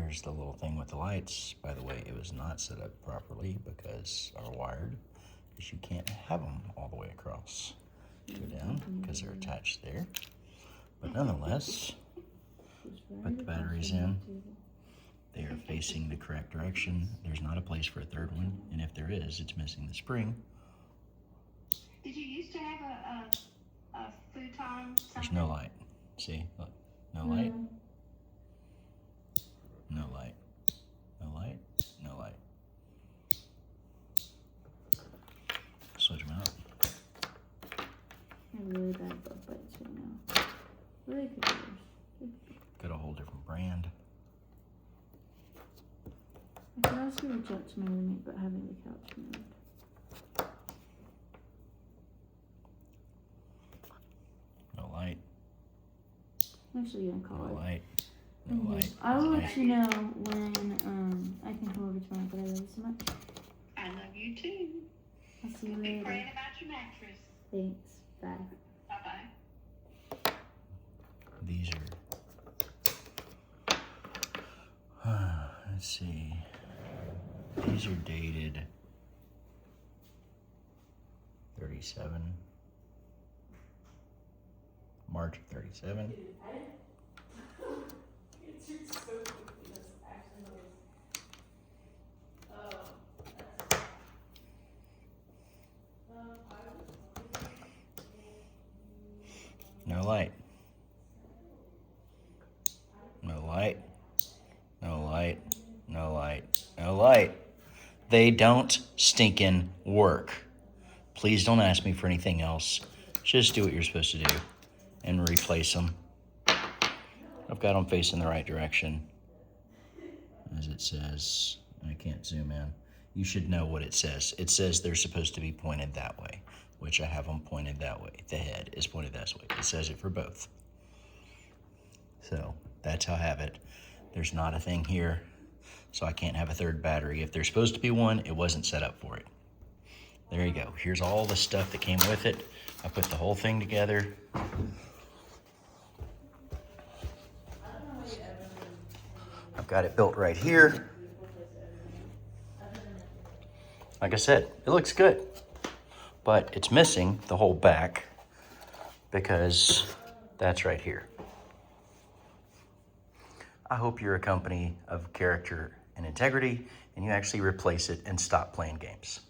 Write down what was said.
There's the little thing with the lights. By the way, it was not set up properly because are wired, because you can't have them all the way across. Go down because they're attached there. But nonetheless, put the batteries in. They are facing the correct direction. There's not a place for a third one, and if there is, it's missing the spring. Did you used to have a futon? There's no light. See, look, no light. No light. No light. No light. Switch them out. I have really bad butt bites right now. Really good ears. Got a whole different brand. I could also reach out to my roommate about having the couch moved. No light. I'm actually gonna call No it. light. No light. I will No let light. you know when I can come over tomorrow, but I love you so much. I love you too. I'll see you Be later. praying about your mattress. Thanks. Bye. Bye-bye. These are, let's see, these are dated 37, March of 37. No light. No light. No light. No light. No light. They don't stinking work. Please don't ask me for anything else. Just do what you're supposed to do and replace them. I've got them facing the right direction. As it says, I can't zoom in. You should know what it says. It says they're supposed to be pointed that way, which I have them pointed that way. The head is pointed this way. It says it for both. So that's how I have it. There's not a thing here, so I can't have a third battery. If there's supposed to be one, it wasn't set up for it. There you go. Here's all the stuff that came with it. I put the whole thing together. I've got it built right here. Like I said, it looks good, but it's missing the whole back because that's right here. I hope you're a company of character and integrity and you actually replace it and stop playing games.